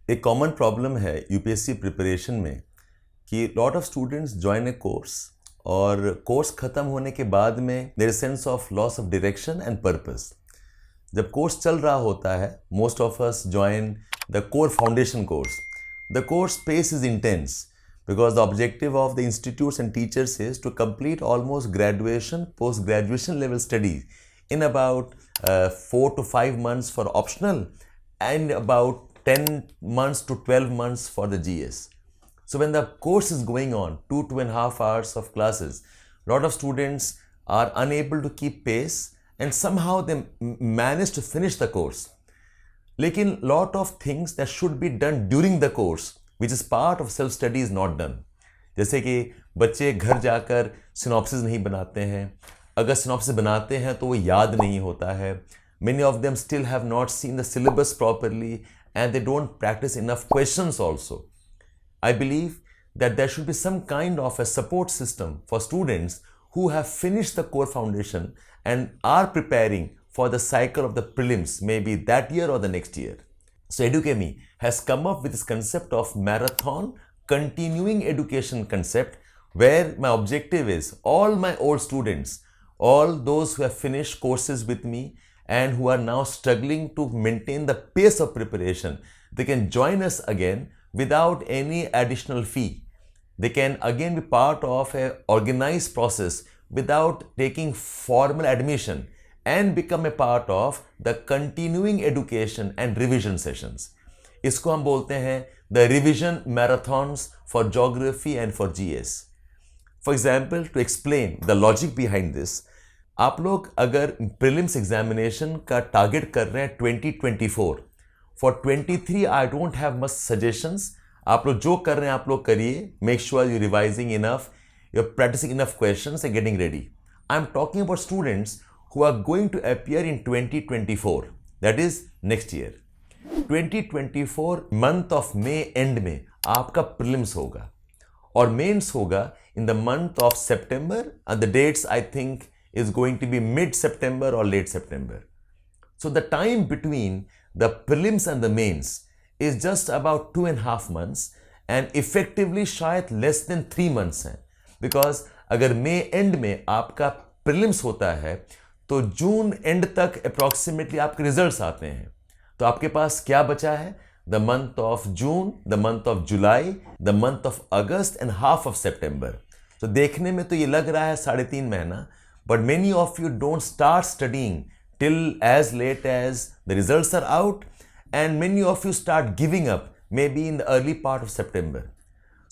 एक common problem है UPSC preparation में कि lot of students join a course और कोर्स ख़त्म होने के बाद में there is sense of loss of direction and purpose. जब कोर्स चल रहा होता है, most of us join the core foundation course. The course pace is intense because the objective of the institutes and teachers is to complete almost graduation, post-graduation level studies in about 4 to 5 months for optional and about 10 months to 12 months for the GS. So when the course is going on, 2.5 hours of classes, a lot of students are unable to keep pace and somehow they manage to finish the course. लेकिन lot of things that should be done during the course which is part of self study is not done. जैसे कि बच्चे घर जाकर synopsis नहीं बनाते हैं, अगर सिनॉप्सिस बनाते हैं तो वो याद नहीं होता है. Many of them still have not seen the syllabus properly and they don't practice enough questions also. I believe that there should be some kind of a support system for students who have finished the core foundation and are preparing for the cycle of the prelims, maybe that year or the next year. So Educami has come up with this concept of marathon continuing education concept, where my objective is all my old students, all those who have finished courses with me and who are now struggling to maintain the pace of preparation, they can join us again without any additional fee. They can again be part of an organized process without taking formal admission and become a part of the continuing education and revision sessions. इसको हम बोलते हैं the revision marathons for geography and for GS. For example, to explain the logic behind this, आप लोग अगर prelims examination का target कर रहे हैं 2024, for 23 I don't have much suggestions. आप लोग जो कर रहे हैं आप लोग करिए, make sure you're revising enough, you're practicing enough questions and getting ready. I'm talking about students who are going to appear in 2024, that is next year. 2024 month of May end में आपका prelims होगा और mains होगा in the month of September, and the dates I think is going to be mid-September or late September. So the time between the prelims and the mains is just about 2.5 months and effectively शायद less than 3 months है, because अगर May end में आपका prelims होता है तो June end तक approximately आपके रिजल्ट्स आते हैं. तो आपके पास क्या बचा है? The month of June, the month of July, the month of August and half of September. तो देखने में तो ये लग रहा है 3.5 महीना, but many of you don't start studying till as late as the results are out and many of you start giving up maybe in the early part of सितंबर.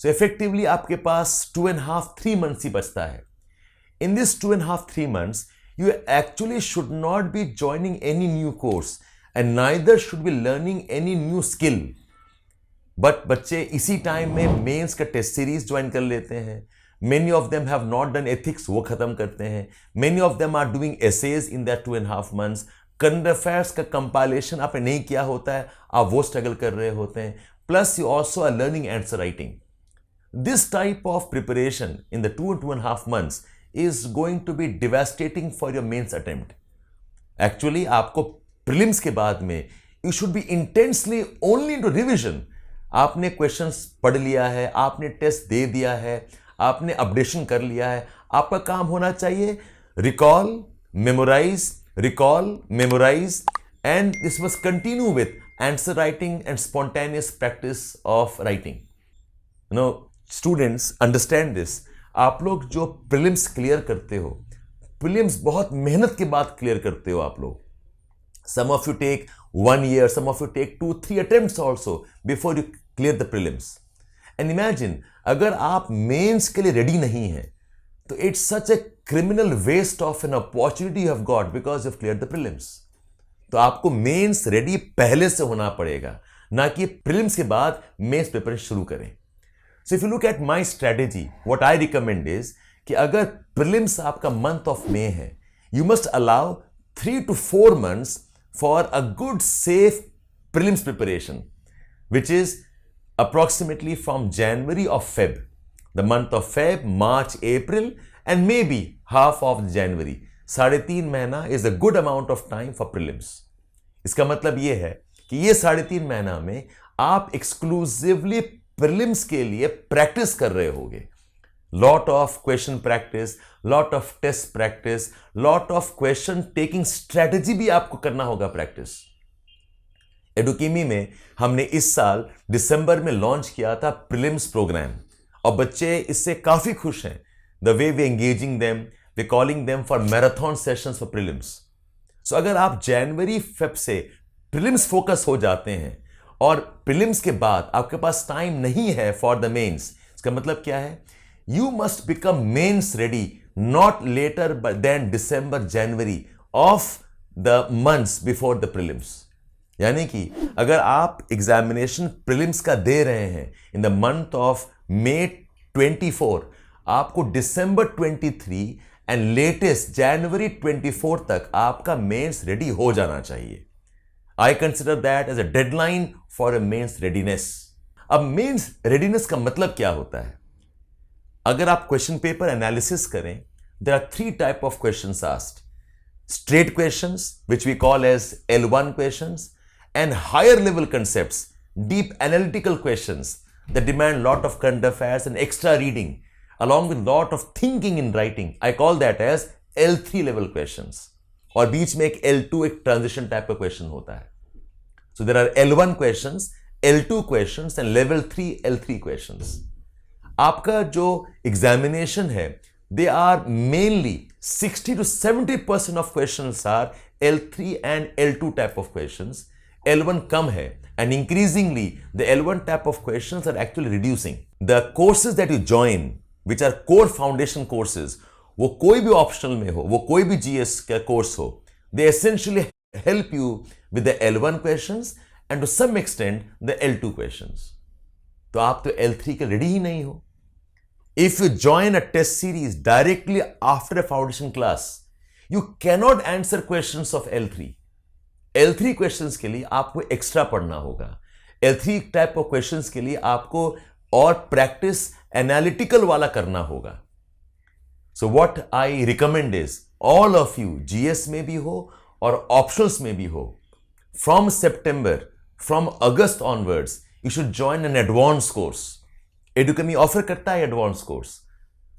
सो इफेक्टिवली आपके पास 2.5-3 months ही बचता है. In this 2.5-3 months you actually should not be joining any new course and neither should be learning any new skill. But बच्चे इसी time में mains का टेस्ट सीरीज ज्वाइन कर लेते हैं. Many of them have not done ethics, वो खत्म करते हैं. Many of them are doing essays in that 2.5 months. Current affairs का compilation आपने नहीं किया होता है, आप वो स्ट्रगल कर रहे होते हैं. Plus you also are learning answer writing. This type of preparation in the 2.5 months is going to be devastating for your mains attempt. Actually, आपको prelims के बाद में you should be intensely only into revision. आपने questions पढ़ लिया है, आपने test दे दिया है, आपने अपडेशन कर लिया है. आपका काम होना चाहिए recall, memorize, and this must continue with answer writing and spontaneous practice of writing. You know, students understand this. आप लोग जो प्रीलिम्स क्लियर करते हो, प्रीलिम्स बहुत मेहनत के बाद क्लियर करते हो आप लोग. Some of you take 1 year, some of you take 2-3 attempts also before you clear the prelims. And imagine अगर आप मेंस के लिए रेडी नहीं हैं तो it's such a criminal waste of an opportunity you have got because you have clear the prelims. तो आपको mains ready पहले से होना पड़ेगा, ना कि प्रीलिम्स के बाद मेंस पेपर शुरू करें. So if you look at my strategy, what I recommend is कि अगर prelims आपका month of May है, you must allow 3 to 4 months for a good safe prelims preparation, which is approximately from January or Feb. The month of Feb, March, April and maybe half of January. 3.5 महीना is a good amount of time for prelims. इसका मतलब ये है कि ये 3.5 महीना में आप एक्सक्लूसिवली प्रीलिम्स के लिए प्रैक्टिस कर रहे होगे. Lot of question practice, lot of test practice, lot of question taking strategy भी आपको करना होगा प्रैक्टिस. एडुकेमी में हमने इस साल दिसंबर में लॉन्च किया था प्रीलिम्स प्रोग्राम और बच्चे इससे काफी खुश हैं. The way we engaging them, we calling them for marathon sessions for prelims. So अगर आप जनवरी फेब से प्रीलिम्स फोकस हो जाते हैं और प्रीलिम्स के बाद आपके पास टाइम नहीं है फॉर द मेंस, इसका मतलब क्या है? You must become mains ready not later than December January of the months before the prelims. यानी कि अगर आप एग्जामिनेशन प्रीलिम्स का दे रहे हैं in the month of May 24, आपको दिसंबर 23 एंड लेटेस्ट जनवरी 24 तक आपका मेंस रेडी हो जाना चाहिए. I consider that as a deadline for a mains readiness. अब मेंस रेडीनेस का मतलब क्या होता है? अगर आप क्वेश्चन पेपर एनालिसिस करें, there are 3 type of questions asked. Straight questions which we call as L1 questions, and higher level concepts, deep analytical questions that demand lot of current affairs and extra reading along with lot of thinking in writing. I call that as L3 level questions. और बीच में एक L2 एक transition type का question होता है. So there are L1 questions, L2 questions and level 3 L3 questions. आपका जो examination है, they are mainly 60 to 70% of questions are L3 and L2 type of questions. L1 कम है and increasingly the L1 type of questions are actually reducing. The courses that you join which are core foundation courses, वो कोई भी optional में हो, वो कोई भी GS का course हो, they essentially help you with the L1 questions and to some extent the L2 questions. तो आप तो L3 के ready ही नहीं हो. If you join a test series directly after a foundation class, you cannot answer questions of L3. L3 questions के लिए आपको extra पढ़ना होगा. L3 टाइप ऑफ क्वेश्चंस के लिए आपको और प्रैक्टिस एनालिटिकल वाला करना होगा. So what I recommend is all of you, GS में भी हो और ऑप्शनल्स में भी हो, from September, from August onwards you should join an advance course. Edukemy offer करता है advance course.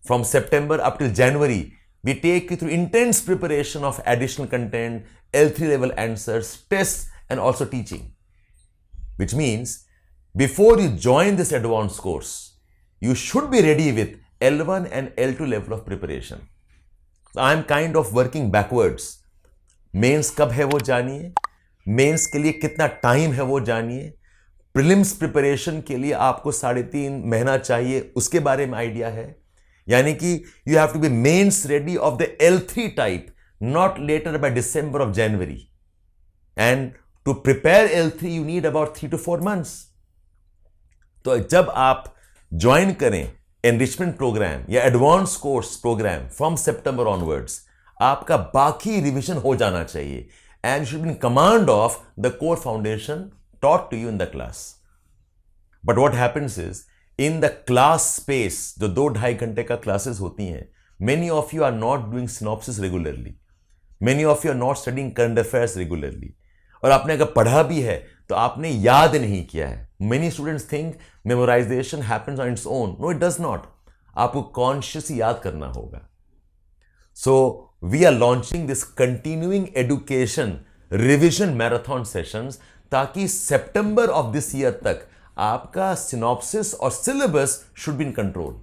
From September up till January we take you through intense preparation of additional content, L3 level answers, tests, and also teaching. Which means, before you join this advanced course, you should be ready with L1 and L2 level of preparation. So I am kind of working backwards. Mains कब है वो जानिए, mains के लिए कितना time है वो जानिए, प्रीलिम्स प्रिपरेशन के लिए आपको 3.5 महीना चाहिए उसके बारे में आइडिया है. यानी कि you have to be mains ready of the L3 type not later by December of January. And to prepare L3 you need about 3 to 4 months. तो जब आप ज्वाइन करें एनरिचमेंट प्रोग्राम या advance course program from September onwards, आपका बाकी revision हो जाना चाहिए and you should be in command of the core foundation taught to you in the class. But what happens is, in the class space, जो 2-2.5 घंटे का classes होती हैं, many of you are not doing synopsis regularly. Many of you are not studying current affairs regularly. और आपने अगर पढ़ा भी है तो आपने याद नहीं किया है. Many students think memorization happens on its own. No, it does not. आपको consciously याद करना होगा. So, we are launching this continuing education revision marathon sessions ताकि सितंबर ऑफ दिस ईयर तक आपका सिनॉप्सिस और syllabus should be in control.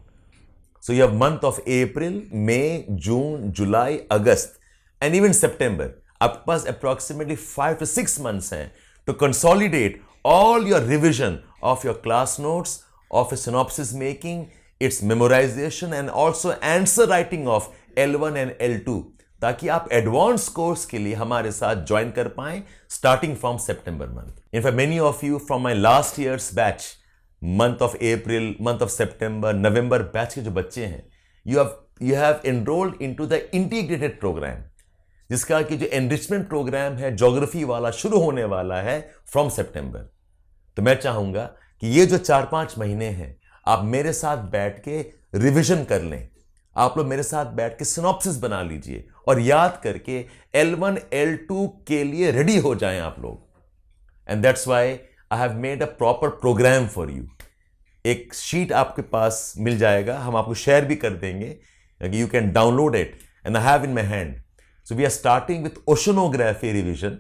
So you have month of April, May, June, July, August and even September. आपके पास approximately 5 to 6 months हैं to consolidate all your revision of your class notes, of a synopsis making, its memorization and also answer writing of L1 and L2, ताकि आप advance course के लिए हमारे साथ join कर पाएं starting from September month. In fact many of you from my last years batch, month of April, month of September, November batch के जो बच्चे हैं, you have enrolled into the integrated program, जिसका कि जो एनरिचमेंट प्रोग्राम है ज्योग्राफी वाला शुरू होने वाला है फ्रॉम सितंबर. तो मैं चाहूंगा कि ये जो 4-5 महीने हैं आप मेरे साथ बैठ के रिविजन कर लें. आप लोग मेरे साथ बैठ के सिनॉप्सिस बना लीजिए और याद करके L1, L2 के लिए रेडी हो जाएं आप लोग. And that's why I have made a proper program for you. एक शीट आपके पास मिल जाएगा, हम आपको शेयर भी कर देंगे, you can download it and I have in my hand. So we are starting with oceanography revision,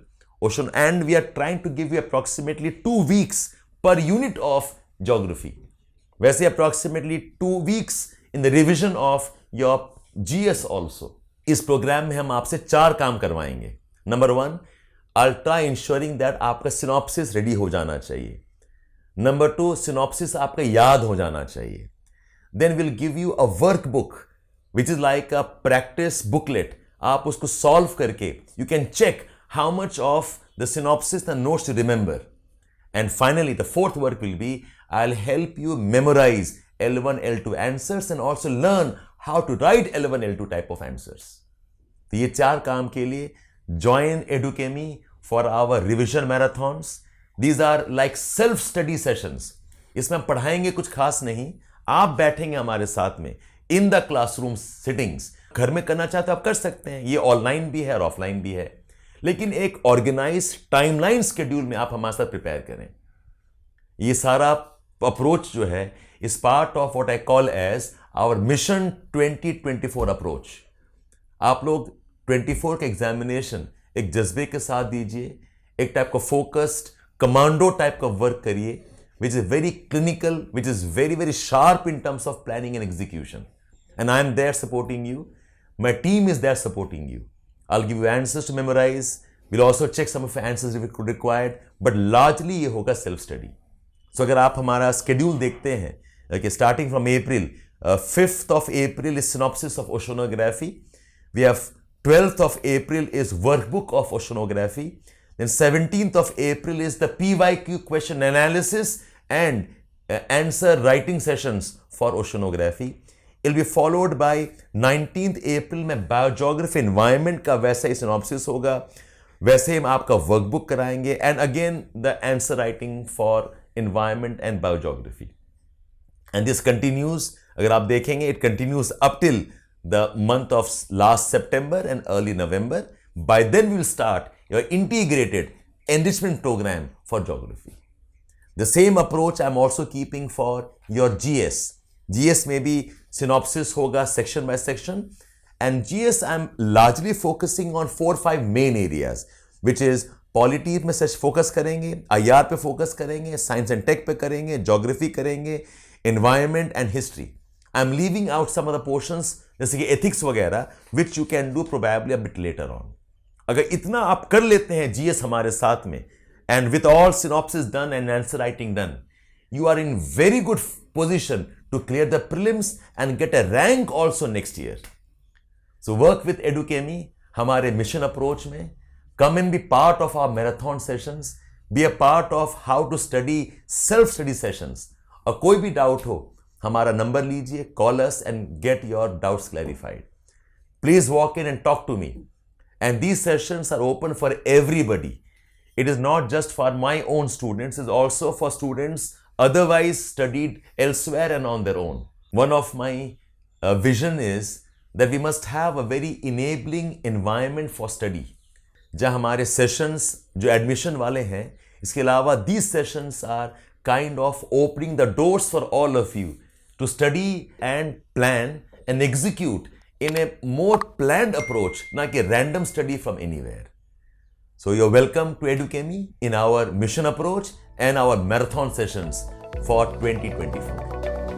and we are trying to give you approximately 2 weeks per unit of geography. वैसे approximately 2 weeks in the revision of your GS also. इस programme में हम आपसे 4 काम करवाएंगे। Number 1, I'll try ensuring that आपका synopsis ready हो जाना चाहिए। नंबर 2, synopsis आपका याद हो जाना चाहिए। Then we'll give you a workbook which is like a practice booklet. आप उसको सॉल्व करके you can check how much of the synopsis and notes to remember. And finally the fourth work will be I will help you memorise L1 L2 answers and also learn how to write L1 L2 type of answers. तो ये 4 काम के लिए join Edukemy for our revision marathons. These are like self study sessions. इसमें हम पढ़ाएंगे कुछ खास नहीं, आप बैठेंगे हमारे साथ में इन द क्लासरूम सिटिंग्स। घर में करना चाहते हो आप कर सकते हैं, ये ऑनलाइन भी है और ऑफलाइन भी है, लेकिन एक ऑर्गेनाइज टाइमलाइन शेड्यूल में आप हमारे साथ प्रिपेयर करें। ये सारा अप्रोच जो है is part of what I call as our mission 2024 approach. आप लोग 24 का एग्जामिनेशन एक जज्बे के साथ दीजिए, एक टाइप का फोकस्ड कमांडो टाइप का वर्क करिए, which is very clinical, which is very very sharp in terms of planning and execution, and I am there supporting you. My team is there supporting you. I'll give you answers to memorize. We'll also check some of the answers if required, but largely ये होगा self study. So अगर आप हमारा schedule देखते हैं, okay, starting from April, 5th of April is synopsis of oceanography. We have 12th of April is workbook of oceanography. Then 17th of April is the PYQ question analysis and answer writing sessions for oceanography. It'll be followed by 19th April में biogeography environment का वैसा ही synopsis होगा, वैसे हम आपका workbook कराएंगे and again the answer writing for environment and biogeography. And this continues, अगर आप देखेंगे it continues up till the month of last September and early November. By then we will start your integrated enrichment program for geography. The same approach I'm also keeping for your GS. GS में भी synopsis होगा section by section, and GS I'm largely focusing on 4-5 main areas, which is polity में सच focus करेंगे, IR पे focus करेंगे, science and tech पे करेंगे, ज्योग्राफी करेंगे, environment and history. I am leaving out some of the portions जैसे कि एथिक्स वगैरह, which you can do probably a bit later on. अगर इतना आप कर लेते हैं GS हमारे साथ में, and with all synopsis done and answer writing done, you are in very good position to clear the prelims and get a rank also next year. So work with Educami, हमारे mission approach में, come and be part of our marathon sessions, be a part of how to study self-study sessions. और कोई भी doubt हो, हमारा number लीजिए, call us and get your doubts clarified. Please walk in and talk to me. And these sessions are open for everybody. It is not just for my own students, it's also for students otherwise studied elsewhere and on their own. One of my vision is that we must have a very enabling environment for study. जहाँ हमारे sessions जो admission वाले हैं, इसके अलावा these sessions are kind of opening the doors for all of you to study and plan and execute in a more planned approach, ना कि random study from anywhere. So you're welcome to Educami in our mission approach and our marathon sessions for 2024.